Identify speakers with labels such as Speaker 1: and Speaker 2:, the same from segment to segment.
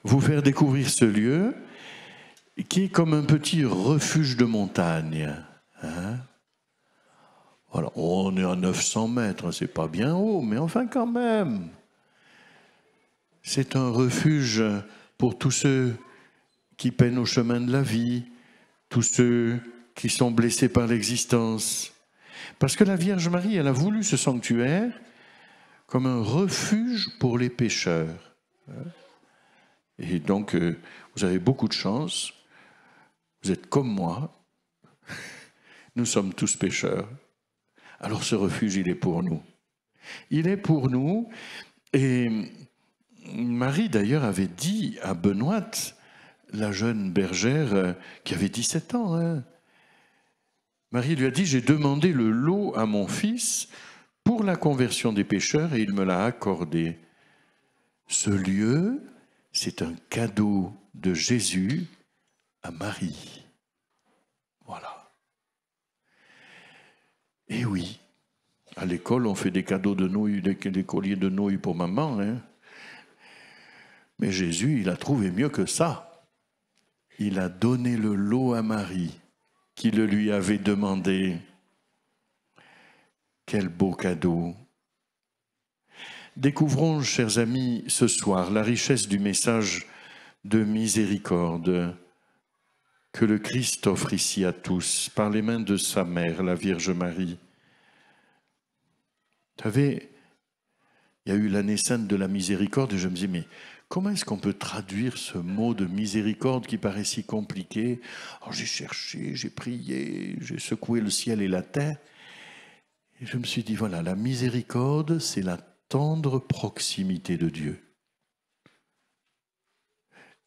Speaker 1: vous faire découvrir ce lieu qui est comme un petit refuge de montagne. Hein? Voilà, on est à 900 mètres, c'est pas bien haut, mais enfin quand même. C'est un refuge pour tous ceux qui peinent au chemin de la vie, tous ceux qui sont blessés par l'existence. Parce que la Vierge Marie, elle a voulu ce sanctuaire comme un refuge pour les pécheurs. Et donc, vous avez beaucoup de chance. Vous êtes comme moi. Nous sommes tous pécheurs. Alors ce refuge, il est pour nous. Il est pour nous. Et Marie, d'ailleurs, avait dit à Benoît, la jeune bergère qui avait 17 ans, hein, Marie lui a dit, j'ai demandé le lot à mon fils pour la conversion des pécheurs et il me l'a accordé. Ce lieu, c'est un cadeau de Jésus à Marie. Voilà. Et oui, à l'école, on fait des cadeaux de nouilles, des colliers de nouilles pour maman. Hein. Mais Jésus, il a trouvé mieux que ça. Il a donné le lot à Marie, qui le lui avait demandé. Quel beau cadeau! Découvrons, chers amis, ce soir la richesse du message de miséricorde que le Christ offre ici à tous, par les mains de sa mère, la Vierge Marie. Vous savez, il y a eu l'année sainte de la miséricorde et je me dis, mais comment est-ce qu'on peut traduire ce mot de miséricorde qui paraît si compliqué? Alors j'ai cherché, j'ai prié, j'ai secoué le ciel et la terre. Et je me suis dit, voilà, la miséricorde, c'est la tendre proximité de Dieu.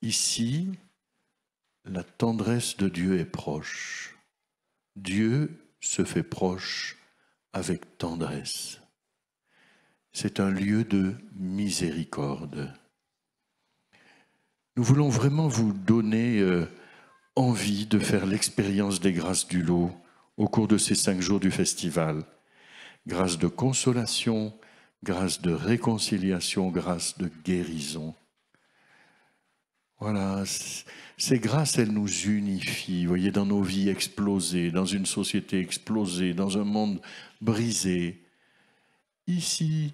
Speaker 1: Ici, la tendresse de Dieu est proche. Dieu se fait proche avec tendresse. C'est un lieu de miséricorde. Nous voulons vraiment vous donner envie de faire l'expérience des grâces du lot au cours de ces 5 jours du festival. Grâce de consolation, grâce de réconciliation, grâce de guérison. Voilà, ces grâces, elles nous unifient, vous voyez, dans nos vies explosées, dans une société explosée, dans un monde brisé. Ici,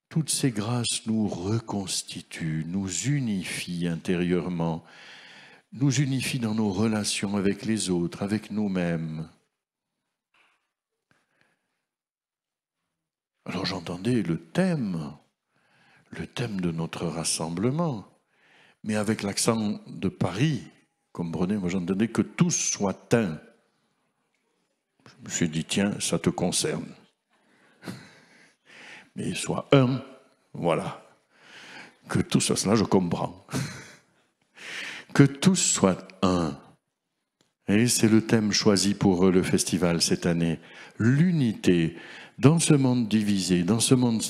Speaker 1: toutes ces grâces nous reconstituent, nous unifient intérieurement, nous unifient dans nos relations avec les autres, avec nous-mêmes. Alors j'entendais le thème de notre rassemblement, mais avec l'accent de Paris, comprenez, moi j'entendais que tous soient teints. Je me suis dit, tiens, ça te concerne. Mais sois un, voilà. Que tous soient cela, je comprends. Que tous soient un. Et c'est le thème choisi pour le festival cette année. L'unité dans ce monde divisé, dans ce monde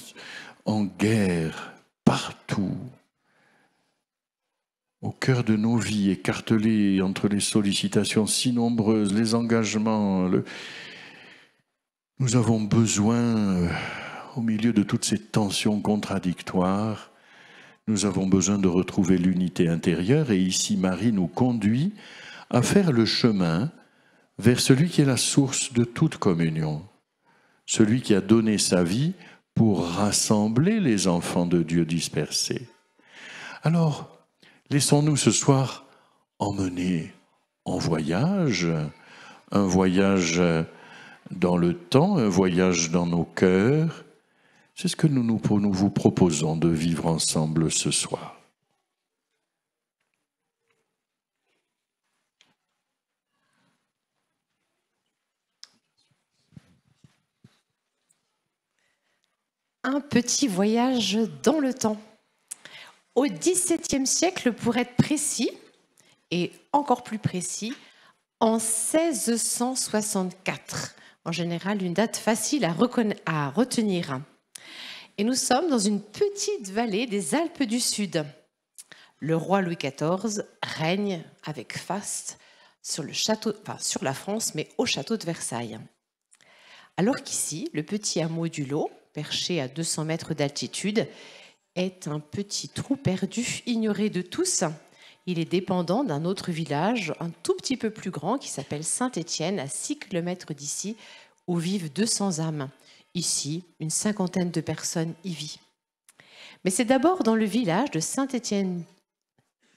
Speaker 1: en guerre, partout. Au cœur de nos vies, écartelées entre les sollicitations si nombreuses, les engagements, nous avons besoin, au milieu de toutes ces tensions contradictoires, nous avons besoin de retrouver l'unité intérieure. Et ici, Marie nous conduit à faire le chemin vers celui qui est la source de toute communion, celui qui a donné sa vie pour rassembler les enfants de Dieu dispersés. Alors, laissons-nous ce soir emmener en voyage, un voyage dans le temps, un voyage dans nos cœurs. C'est ce que nous vous proposons de vivre ensemble ce soir.
Speaker 2: Un petit voyage dans le temps. Au XVIIe siècle, pour être précis, et encore plus précis, en 1664. En général, une date facile à retenir. Et nous sommes dans une petite vallée des Alpes du Sud. Le roi Louis XIV règne avec faste sur la France, mais au château de Versailles. Alors qu'ici, le petit hameau du Lot, perché à 200 mètres d'altitude, est un petit trou perdu, ignoré de tous. Il est dépendant d'un autre village, un tout petit peu plus grand, qui s'appelle Saint-Étienne, à 6 km d'ici, où vivent 200 âmes. Ici, une cinquantaine de personnes y vivent. Mais c'est d'abord dans le village de Saint-Étienne,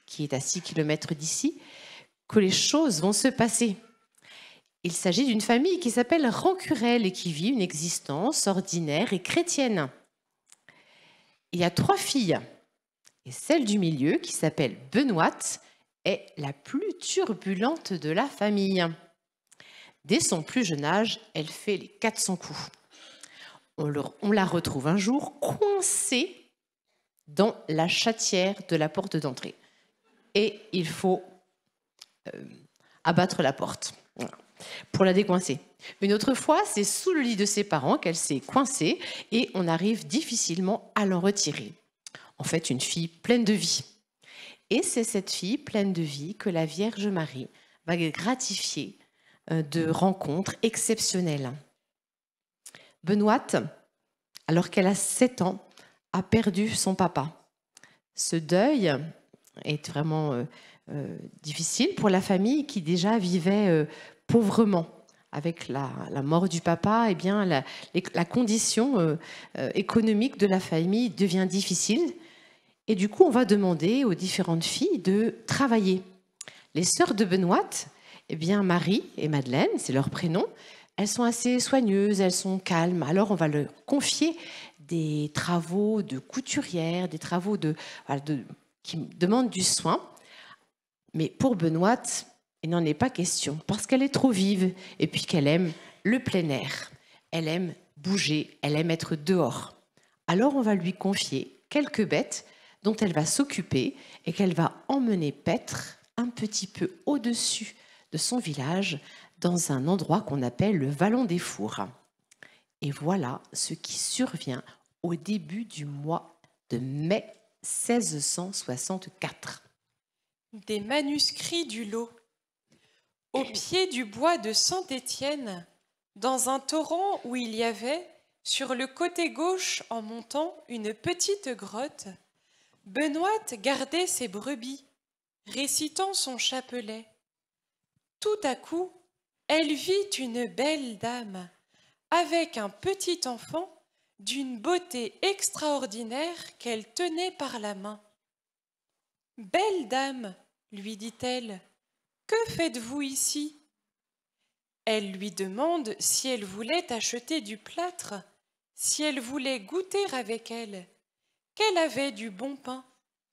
Speaker 2: qui est à 6 km d'ici, que les choses vont se passer. Il s'agit d'une famille qui s'appelle Rancurel et qui vit une existence ordinaire et chrétienne. Il y a 3 filles, et celle du milieu, qui s'appelle Benoîte, est la plus turbulente de la famille. Dès son plus jeune âge, elle fait les 400 coups. On la retrouve un jour coincée dans la chatière de la porte d'entrée. Et il faut abattre la porte pour la décoincer. Une autre fois, c'est sous le lit de ses parents qu'elle s'est coincée et on arrive difficilement à l'en retirer. En fait, une fille pleine de vie. Et c'est cette fille pleine de vie que la Vierge Marie va gratifier de rencontres exceptionnelles. Benoîte, alors qu'elle a 7 ans, a perdu son papa. Ce deuil est vraiment difficile pour la famille qui déjà vivait pauvrement. Avec la mort du papa, eh bien, la condition économique de la famille devient difficile. Et du coup, on va demander aux différentes filles de travailler. Les sœurs de Benoîte, eh bien, Marie et Madeleine, c'est leur prénom, elles sont assez soigneuses, elles sont calmes. Alors, on va leur confier des travaux de couturière, des travaux qui demandent du soin. Mais pour Benoîte, il n'en est pas question, parce qu'elle est trop vive et puis qu'elle aime le plein air. Elle aime bouger, elle aime être dehors. Alors, on va lui confier quelques bêtes dont elle va s'occuper et qu'elle va emmener paître un petit peu au-dessus de son village, dans un endroit qu'on appelle le Vallon des Fours. Et voilà ce qui survient au début du mois de mai 1664.
Speaker 3: Des manuscrits du lot. Au pied du bois de Saint-Étienne, dans un torrent où il y avait, sur le côté gauche en montant, une petite grotte, Benoîte gardait ses brebis, récitant son chapelet. Tout à coup, elle vit une belle dame, avec un petit enfant d'une beauté extraordinaire qu'elle tenait par la main. « Belle dame, lui dit-elle, que faites-vous ici ?» Elle lui demande si elle voulait acheter du plâtre, si elle voulait goûter avec elle, qu'elle avait du bon pain,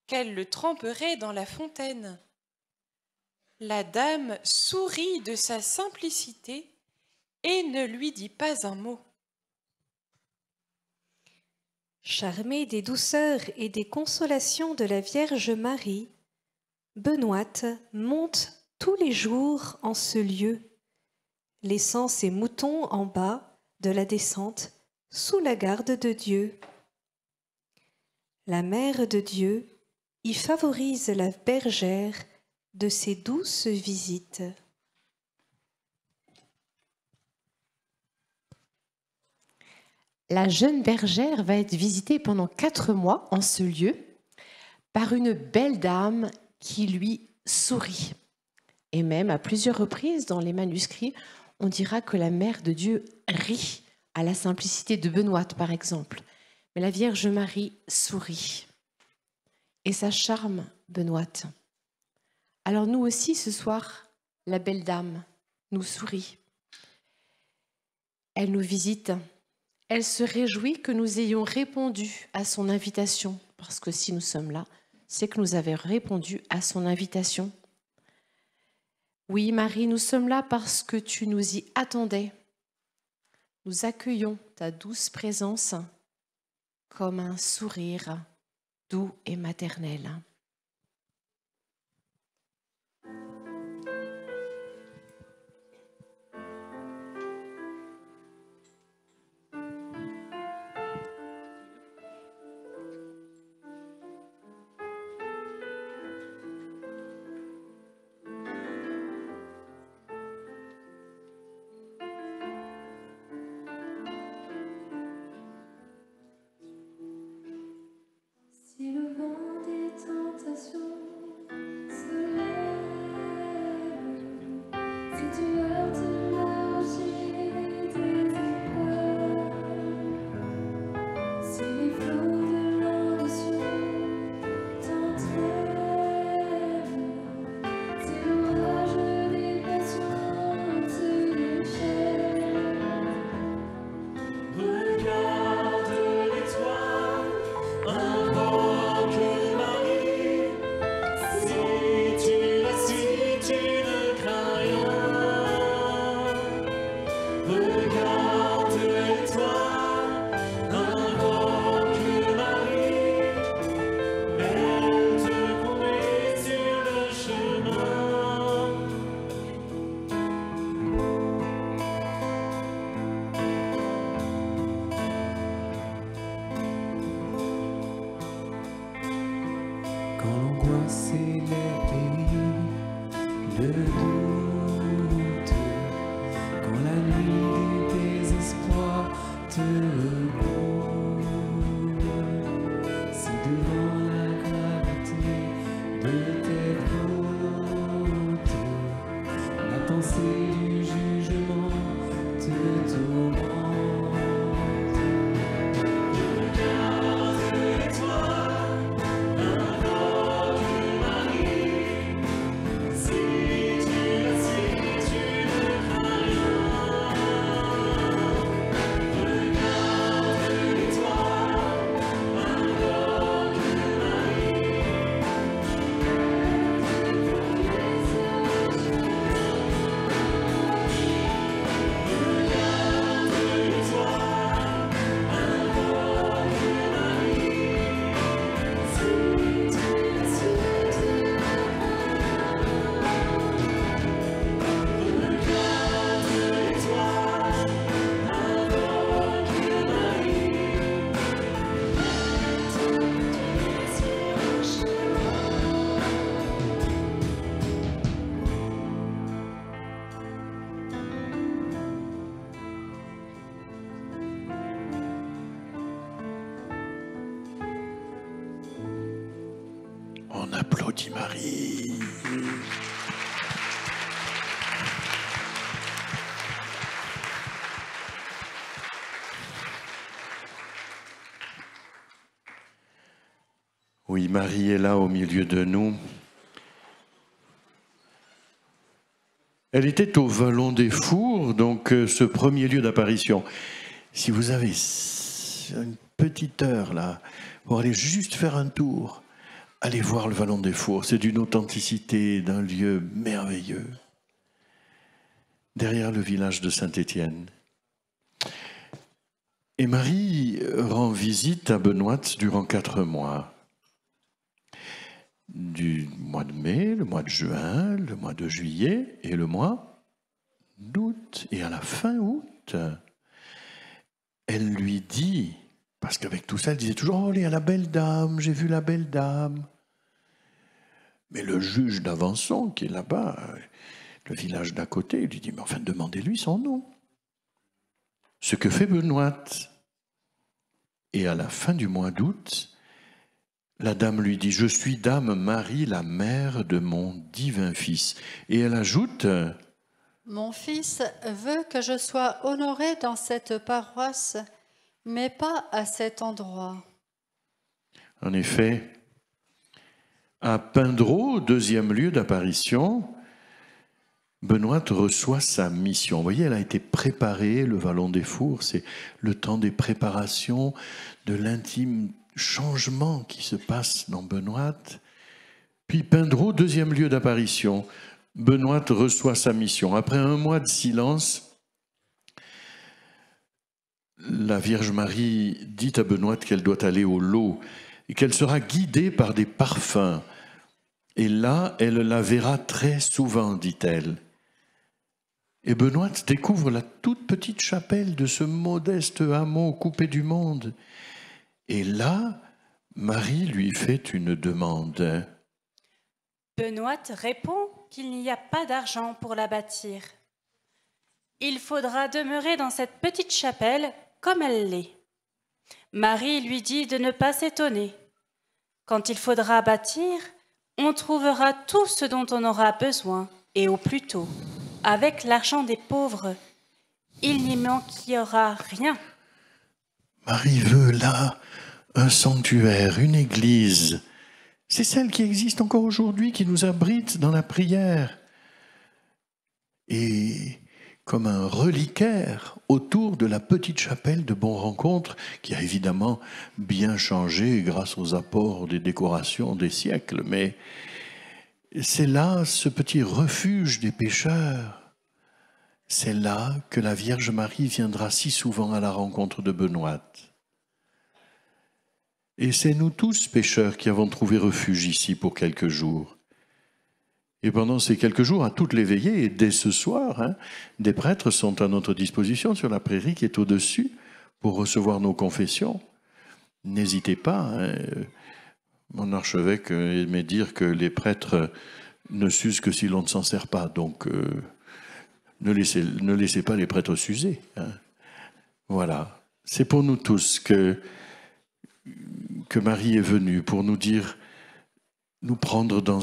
Speaker 3: qu'elle le tremperait dans la fontaine. La dame sourit de sa simplicité et ne lui dit pas un mot.
Speaker 4: Charmé des douceurs et des consolations de la Vierge Marie, Benoîte monte tous les jours en ce lieu, laissant ses moutons en bas de la descente sous la garde de Dieu. La Mère de Dieu y favorise la bergère de ses douces visites.
Speaker 2: La jeune bergère va être visitée pendant 4 mois en ce lieu par une belle dame qui lui sourit. Et même à plusieurs reprises dans les manuscrits, on dira que la Mère de Dieu rit à la simplicité de Benoîte, par exemple. Mais la Vierge Marie sourit. Et ça charme Benoîte. Alors nous aussi, ce soir, la belle dame nous sourit. Elle nous visite. Elle se réjouit que nous ayons répondu à son invitation, parce que si nous sommes là, c'est que nous avons répondu à son invitation. Oui, Marie, nous sommes là parce que tu nous y attendais. Nous accueillons ta douce présence comme un sourire doux et maternel.
Speaker 1: On applaudit Marie. Oui, Marie est là au milieu de nous. Elle était au Vallon des Fours, donc ce premier lieu d'apparition. Si vous avez une petite heure là, pour aller juste faire un tour, allez voir le Vallon des Fours, c'est d'une authenticité, d'un lieu merveilleux. Derrière le village de Saint-Étienne. Et Marie rend visite à Benoît durant 4 mois. Du mois de mai, le mois de juin, le mois de juillet et le mois d'août. Et à la fin août, elle lui dit, parce qu'avec tout ça, elle disait toujours « Oh, il y a la belle dame, j'ai vu la belle dame ». Mais le juge d'Avançon, qui est là-bas, le village d'à côté, il lui dit « Mais enfin, demandez-lui son nom ». Ce que fait Benoît. Et à la fin du mois d'août, la dame lui dit « Je suis dame Marie, la mère de mon divin fils ». Et elle ajoute
Speaker 5: « Mon fils veut que je sois honorée dans cette paroisse, mais pas à cet endroit. »
Speaker 1: En effet, à Pindreau, 2e lieu d'apparition, Benoît reçoit sa mission. Vous voyez, elle a été préparée, le Vallon des Fours, c'est le temps des préparations, de l'intime changement qui se passe dans Benoît. Puis Pindreau, 2e lieu d'apparition, Benoît reçoit sa mission. Après 1 mois de silence, la Vierge Marie dit à Benoît qu'elle doit aller au lot et qu'elle sera guidée par des parfums. Et là, elle la verra très souvent, dit-elle. Et Benoît découvre la toute petite chapelle de ce modeste hameau coupé du monde. Et là, Marie lui fait une demande.
Speaker 6: Benoît répond qu'il n'y a pas d'argent pour la bâtir. Il faudra demeurer dans cette petite chapelle comme elle l'est. Marie lui dit de ne pas s'étonner. Quand il faudra bâtir, on trouvera tout ce dont on aura besoin, et au plus tôt. avec l'argent des pauvres. Il n'y manquera rien.
Speaker 1: Marie veut là un sanctuaire, une église. C'est celle qui existe encore aujourd'hui, qui nous abrite dans la prière. Et comme un reliquaire autour de la petite chapelle de Bonne Rencontre, qui a évidemment bien changé grâce aux apports des décorations des siècles. Mais c'est là ce petit refuge des pécheurs. C'est là que la Vierge Marie viendra si souvent à la rencontre de Benoît. Et c'est nous tous, pécheurs, qui avons trouvé refuge ici pour quelques jours. Et pendant ces quelques jours, à toutes les veillées, et dès ce soir, des prêtres sont à notre disposition sur la prairie qui est au-dessus pour recevoir nos confessions. N'hésitez pas. Mon archevêque aimait dire que les prêtres ne s'usent que si l'on ne s'en sert pas. Donc, ne laissez pas les prêtres s'user. Voilà. C'est pour nous tous que Marie est venue, pour nous dire, nous prendre dans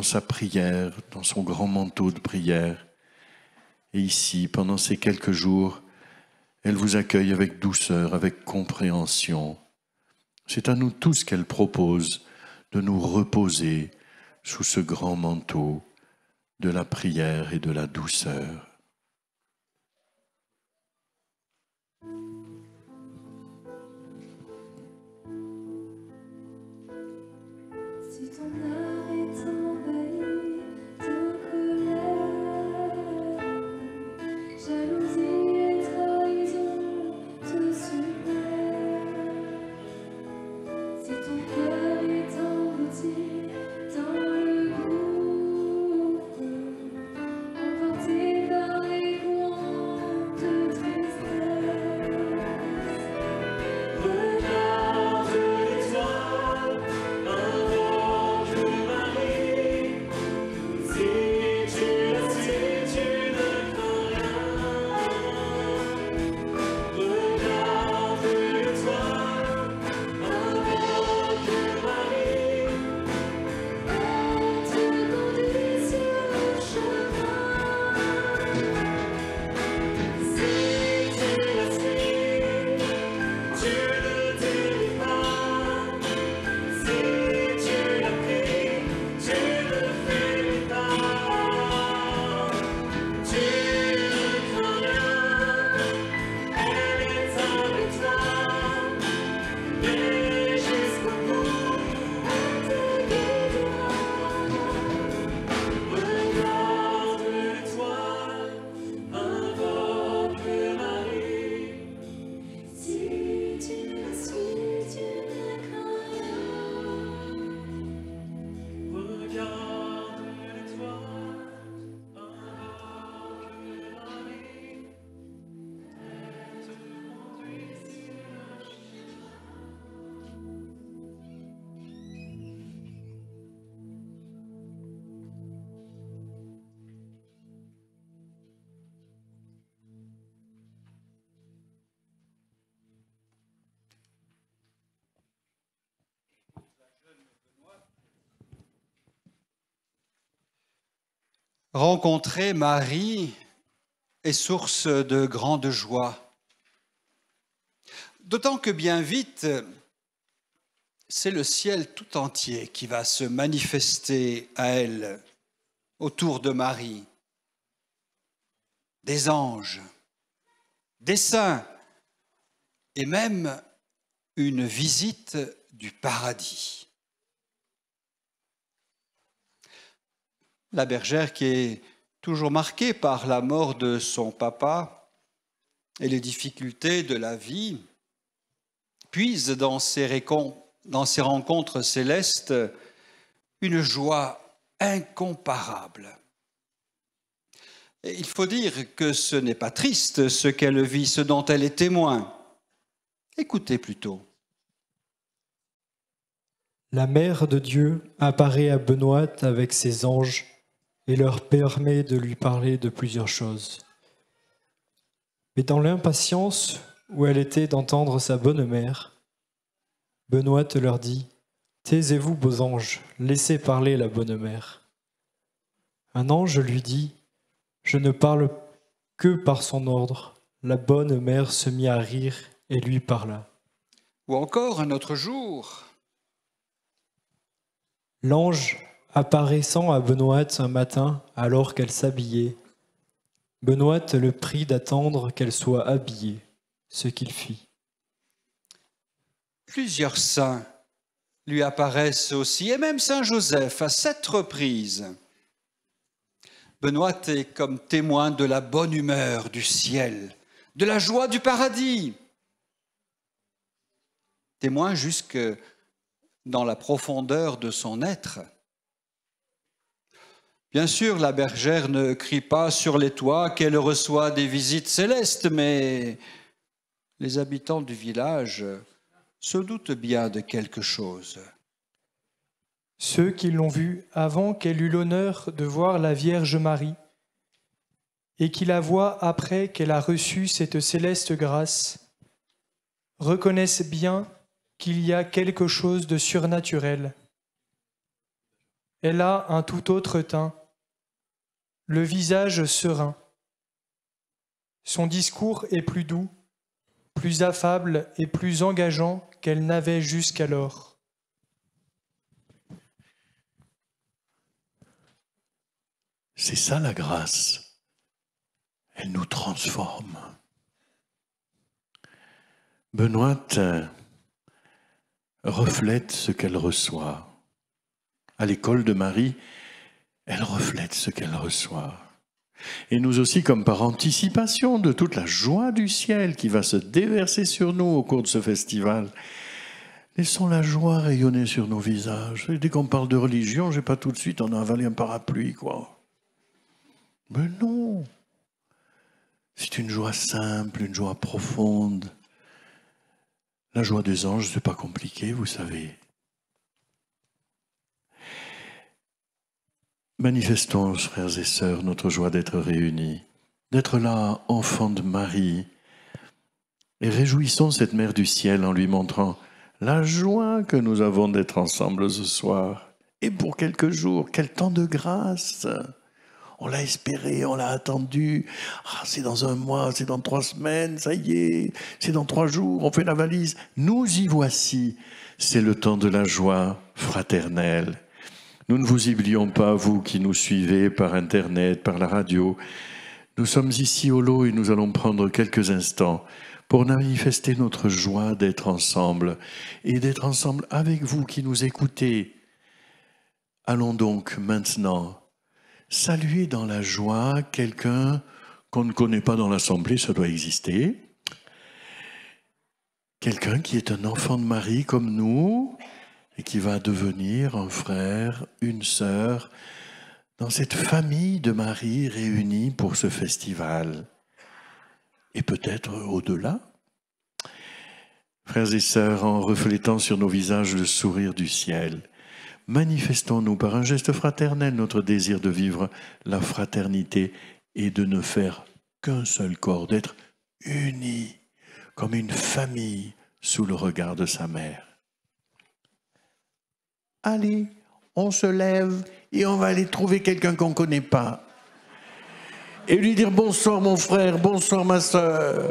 Speaker 1: sa prière, dans son grand manteau de prière. Et ici, pendant ces quelques jours, elle vous accueille avec douceur, avec compréhension. C'est à nous tous qu'elle propose de nous reposer sous ce grand manteau de la prière et de la douceur.
Speaker 7: Rencontrer Marie est source de grande joie. D'autant que bien vite, c'est le ciel tout entier qui va se manifester à elle, autour de Marie. Des anges, des saints, et même une visite du paradis. La bergère, qui est toujours marquée par la mort de son papa et les difficultés de la vie, puise dans ses rencontres célestes une joie incomparable. Et il faut dire que ce n'est pas triste ce qu'elle vit, ce dont elle est témoin. Écoutez plutôt.
Speaker 8: La Mère de Dieu apparaît à Benoît avec ses anges et leur permet de lui parler de plusieurs choses. Mais dans l'impatience où elle était d'entendre sa bonne mère, Benoît leur dit « Taisez-vous, beaux anges, laissez parler la bonne mère. » Un ange lui dit Je ne parle que par son ordre. La bonne mère se mit à rire et lui parla.
Speaker 7: Ou encore un autre jour,
Speaker 8: L'ange, apparaissant à Benoît un matin alors qu'elle s'habillait, Benoît le prie d'attendre qu'elle soit habillée, ce qu'il fit.
Speaker 7: plusieurs saints lui apparaissent aussi, et même Saint Joseph à 7 reprises. Benoît est comme témoin de la bonne humeur du ciel, de la joie du paradis. Témoin jusque dans la profondeur de son être. Bien sûr, la bergère ne crie pas sur les toits qu'elle reçoit des visites célestes, mais les habitants du village se doutent bien de quelque chose.
Speaker 9: Ceux qui l'ont vue avant qu'elle eût l'honneur de voir la Vierge Marie, et qui la voient après qu'elle a reçu cette céleste grâce, reconnaissent bien qu'il y a quelque chose de surnaturel. Elle a un tout autre teint, le visage serein. Son discours est plus doux, plus affable et plus engageant qu'elle n'avait jusqu'alors.
Speaker 1: C'est ça la grâce. Elle nous transforme. Benoît reflète ce qu'elle reçoit. À l'école de Marie, elle reflète ce qu'elle reçoit. Et nous aussi, comme par anticipation de toute la joie du ciel qui va se déverser sur nous au cours de ce festival, laissons la joie rayonner sur nos visages. Et dès qu'on parle de religion, j'ai pas tout de suite, on a avalé un parapluie, quoi. Mais non, c'est une joie simple, une joie profonde. La joie des anges, c'est pas compliqué, vous savez. Manifestons, frères et sœurs, notre joie d'être réunis, d'être là, enfants de Marie, et réjouissons cette Mère du ciel en lui montrant la joie que nous avons d'être ensemble ce soir. Et pour quelques jours, quel temps de grâce! On l'a espéré, on l'a attendu. Ah, c'est dans 1 mois, c'est dans 3 semaines, ça y est, c'est dans 3 jours, on fait la valise. Nous y voici. C'est le temps de la joie fraternelle. Nous ne vous oublions pas, vous qui nous suivez par Internet, par la radio. Nous sommes ici au lot et nous allons prendre quelques instants pour manifester notre joie d'être ensemble et d'être ensemble avec vous qui nous écoutez. Allons donc maintenant saluer dans la joie quelqu'un qu'on ne connaît pas dans l'assemblée, ça doit exister. Quelqu'un qui est un enfant de Marie comme nous et qui va devenir un frère, une sœur dans cette famille de Marie réunie pour ce festival. Et peut-être au-delà. Frères et sœurs, en reflétant sur nos visages le sourire du ciel, manifestons-nous par un geste fraternel notre désir de vivre la fraternité et de ne faire qu'un seul corps, d'être unis comme une famille sous le regard de sa mère. Allez, on se lève et on va aller trouver quelqu'un qu'on ne connaît pas. Et lui dire bonsoir mon frère, bonsoir ma sœur.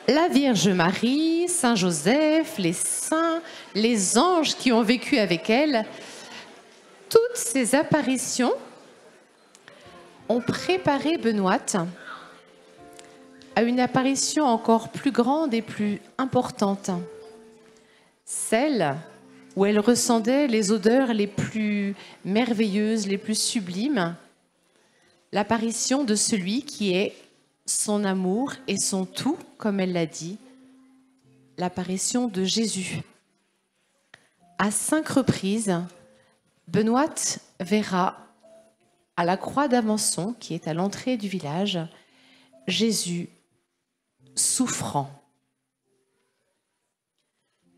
Speaker 2: La Vierge Marie, Saint Joseph, les saints, les anges qui ont vécu avec elle, toutes ces apparitions ont préparé Benoîte à une apparition encore plus grande et plus importante, celle où elle ressentait les odeurs les plus merveilleuses, les plus sublimes, l'apparition de celui qui est son amour et son tout, comme elle l'a dit, l'apparition de Jésus. À 5 reprises, Benoîte verra à la croix d'Alençon, qui est à l'entrée du village, Jésus souffrant.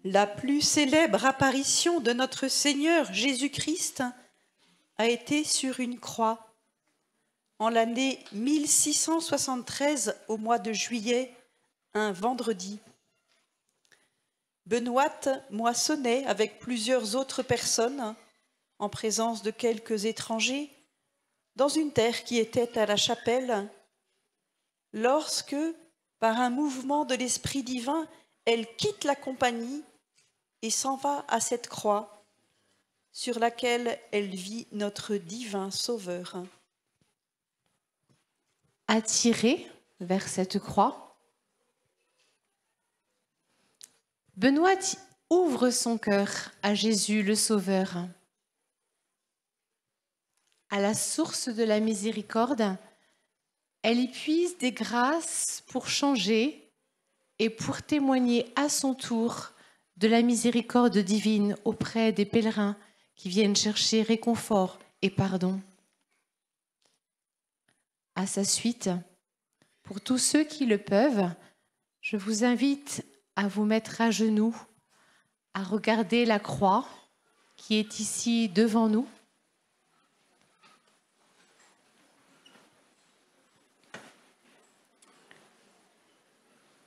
Speaker 10: La plus célèbre apparition de notre Seigneur Jésus-Christ a été sur une croix en l'année 1673 au mois de juillet, un vendredi. Benoîte moissonnait avec plusieurs autres personnes, en présence de quelques étrangers, dans une terre qui était à la chapelle lorsque, par un mouvement de l'Esprit divin, elle quitte la compagnie et s'en va à cette croix sur laquelle elle vit notre divin Sauveur.
Speaker 2: Attiré vers cette croix, Benoît ouvre son cœur à Jésus le Sauveur. À la source de la miséricorde, elle y puise des grâces pour changer et pour témoigner à son tour de la miséricorde divine auprès des pèlerins qui viennent chercher réconfort et pardon. À sa suite, pour tous ceux qui le peuvent, je vous invite à vous mettre à genoux, à regarder la croix qui est ici devant nous.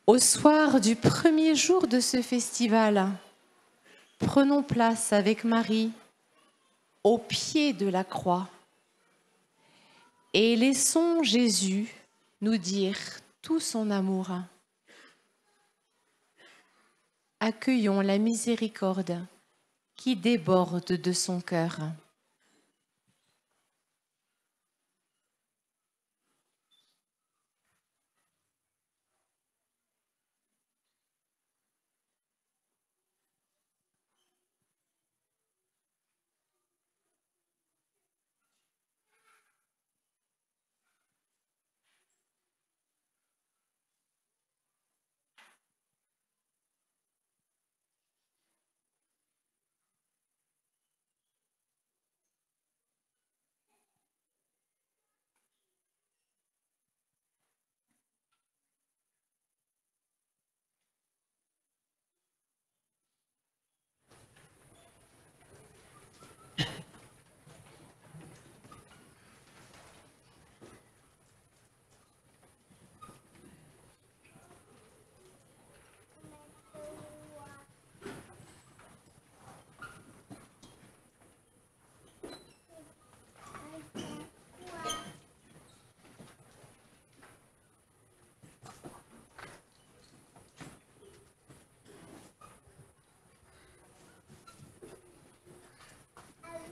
Speaker 2: Au soir du premier jour de ce festival, prenons place avec Marie au pied de la croix et laissons Jésus nous dire tout son amour. Accueillons la miséricorde qui déborde de son cœur.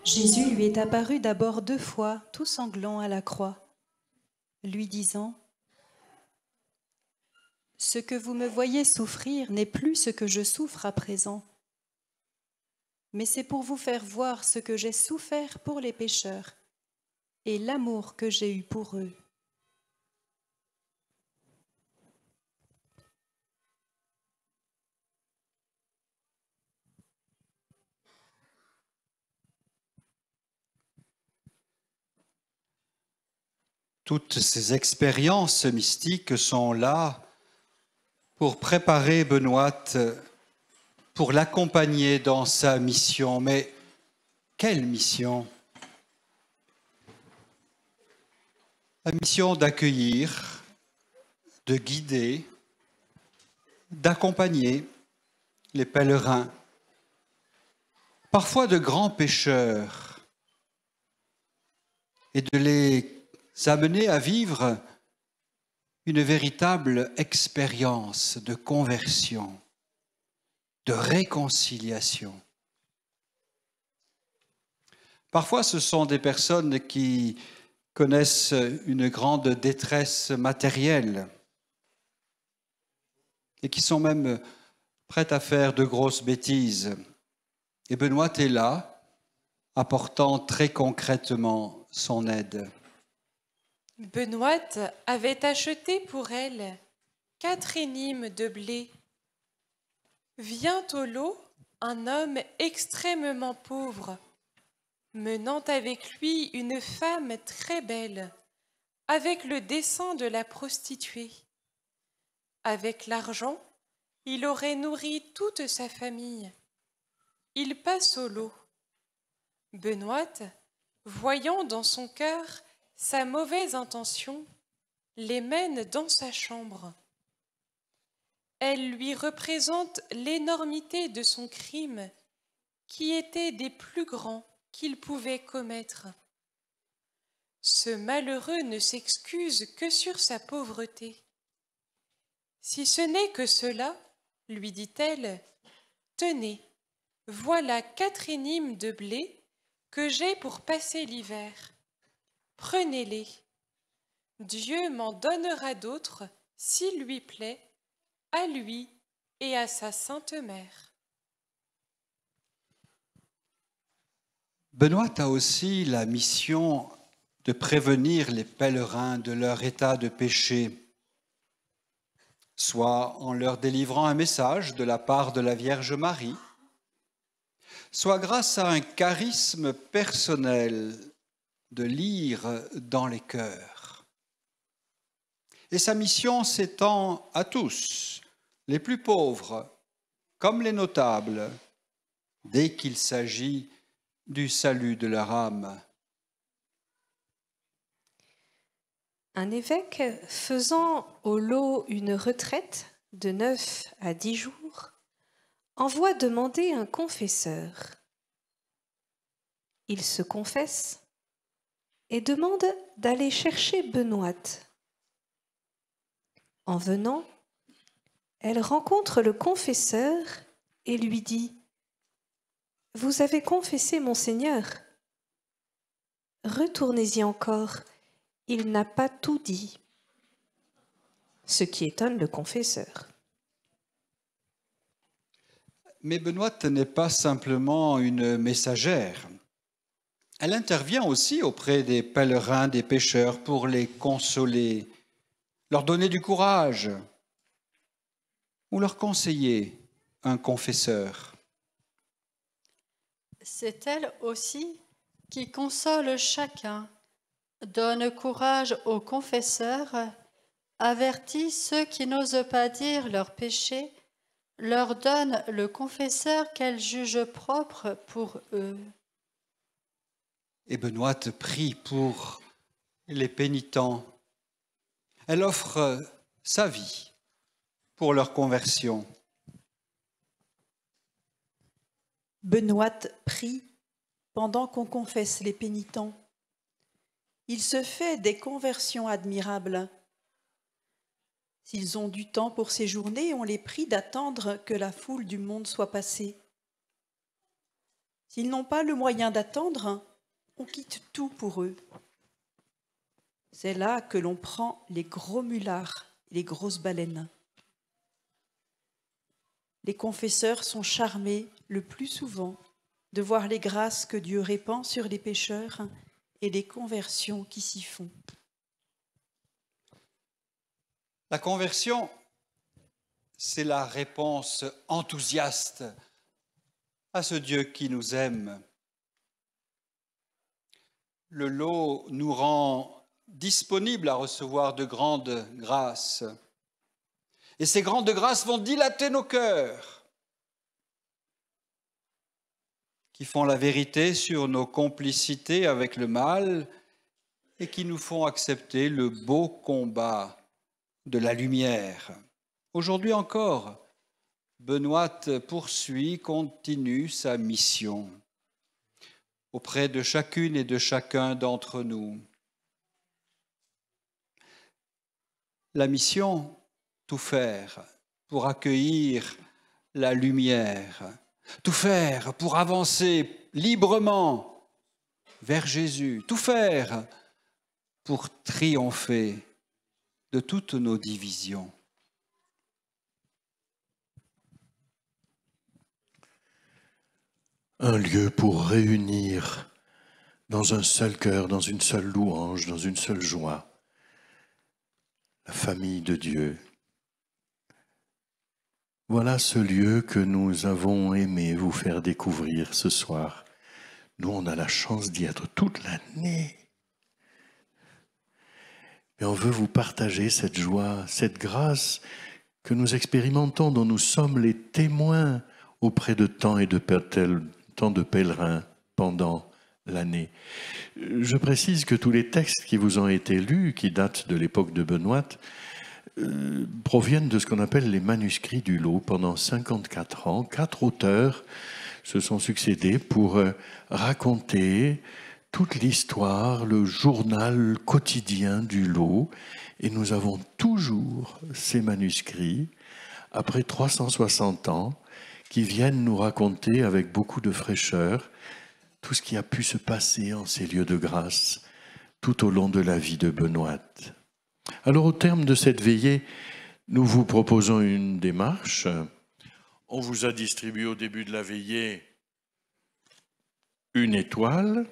Speaker 10: Jésus lui est apparu d'abord 2 fois, tout sanglant à la croix, lui disant « Ce que vous me voyez souffrir n'est plus ce que je souffre à présent, mais c'est pour vous faire voir ce que j'ai souffert pour les pécheurs et l'amour que j'ai eu pour eux. »
Speaker 7: Toutes ces expériences mystiques sont là pour préparer Benoît, pour l'accompagner dans sa mission. Mais quelle mission? La mission d'accueillir, de guider, d'accompagner les pèlerins, parfois de grands pécheurs, et de les amener à vivre une véritable expérience de conversion, de réconciliation. Parfois, ce sont des personnes qui connaissent une grande détresse matérielle et qui sont même prêtes à faire de grosses bêtises. Et Benoît est là, apportant très concrètement son aide.
Speaker 3: Benoît avait acheté pour elle 4 énimes de blé. Vient au lot un homme extrêmement pauvre, menant avec lui une femme très belle, avec le dessein de la prostituer. Avec l'argent, il aurait nourri toute sa famille. Il passe au lot. Benoît, voyant dans son cœur sa mauvaise intention, les mène dans sa chambre. Elle lui représente l'énormité de son crime, qui était des plus grands qu'il pouvait commettre. Ce malheureux ne s'excuse que sur sa pauvreté. Si ce n'est que cela, lui dit-elle, tenez, voilà 4 énimes de blé que j'ai pour passer l'hiver. Prenez-les. Dieu m'en donnera d'autres, s'il lui plaît, à lui et à sa Sainte Mère.
Speaker 7: Benoît a aussi la mission de prévenir les pèlerins de leur état de péché, soit en leur délivrant un message de la part de la Vierge Marie, soit grâce à un charisme personnel de lire dans les cœurs. Et sa mission s'étend à tous, les plus pauvres comme les notables, dès qu'il s'agit du salut de leur âme.
Speaker 4: Un évêque faisant au lot une retraite de 9 à 10 jours envoie demander un confesseur. Il se confesse et demande d'aller chercher Benoît. En venant, elle rencontre le confesseur et lui dit « Vous avez confessé, Monseigneur. Retournez-y encore, il n'a pas tout dit. » Ce qui étonne le confesseur.
Speaker 7: Mais Benoît n'est pas simplement une messagère. Elle intervient aussi auprès des pèlerins, des pécheurs, pour les consoler, leur donner du courage ou leur conseiller un confesseur.
Speaker 5: C'est elle aussi qui console chacun, donne courage aux confesseurs, avertit ceux qui n'osent pas dire leurs péchés, leur donne le confesseur qu'elle juge propre pour eux.
Speaker 7: Et Benoît prie pour les pénitents. Elle offre sa vie pour leur conversion.
Speaker 10: Benoît prie pendant qu'on confesse les pénitents. Il se fait des conversions admirables. S'ils ont du temps pour séjourner, on les prie d'attendre que la foule du monde soit passée. S'ils n'ont pas le moyen d'attendre, on quitte tout pour eux. C'est là que l'on prend les gros mulards et les grosses baleines. Les confesseurs sont charmés le plus souvent de voir les grâces que Dieu répand sur les pécheurs et les conversions qui s'y font.
Speaker 7: La conversion, c'est la réponse enthousiaste à ce Dieu qui nous aime. Le lot nous rend disponibles à recevoir de grandes grâces. Et ces grandes grâces vont dilater nos cœurs, qui font la vérité sur nos complicités avec le mal et qui nous font accepter le beau combat de la lumière. Aujourd'hui encore, Benoît continue sa mission auprès de chacune et de chacun d'entre nous. La mission, tout faire pour accueillir la lumière, tout faire pour avancer librement vers Jésus, tout faire pour triompher de toutes nos divisions.
Speaker 1: Un lieu pour réunir dans un seul cœur, dans une seule louange, dans une seule joie, la famille de Dieu. Voilà ce lieu que nous avons aimé vous faire découvrir ce soir. Nous, on a la chance d'y être toute l'année. Et on veut vous partager cette joie, cette grâce que nous expérimentons, dont nous sommes les témoins auprès de tant de pèlerins pendant l'année. Je précise que tous les textes qui vous ont été lus, qui datent de l'époque de Benoît, proviennent de ce qu'on appelle les manuscrits du lot. Pendant 54 ans, 4 auteurs se sont succédés pour raconter toute l'histoire, le journal quotidien du lot, et nous avons toujours ces manuscrits, après 360 ans, qui viennent nous raconter avec beaucoup de fraîcheur tout ce qui a pu se passer en ces lieux de grâce tout au long de la vie de Benoît. Alors au terme de cette veillée, nous vous proposons une démarche. On vous a distribué au début de la veillée une étoile.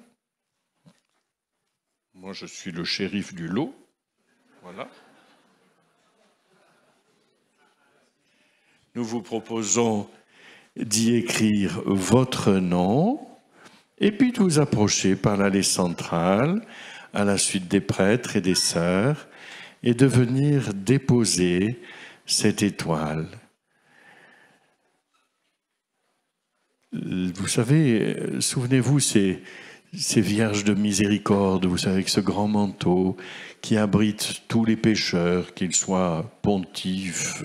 Speaker 1: Moi, je suis le shérif du lot. Voilà. Nous vous proposons d'y écrire votre nom et puis de vous approcher par l'allée centrale à la suite des prêtres et des sœurs et de venir déposer cette étoile. Vous savez, souvenez-vous, ces vierges de miséricorde, vous savez, avec ce grand manteau qui abrite tous les pécheurs, qu'ils soient pontifes,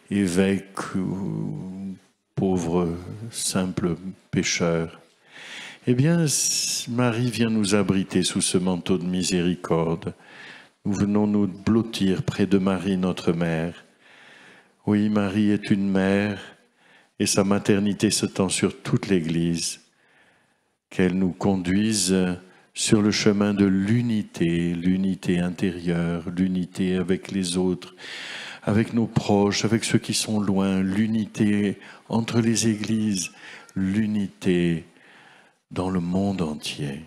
Speaker 1: évêques ou pauvres, simples pécheurs. Eh bien, Marie vient nous abriter sous ce manteau de miséricorde. Nous venons nous blottir près de Marie, notre mère. Oui, Marie est une mère et sa maternité se tend sur toute l'Église. Qu'elle nous conduise sur le chemin de l'unité, l'unité intérieure, l'unité avec les autres, avec nos proches, avec ceux qui sont loin, l'unité entre les églises, l'unité dans le monde entier.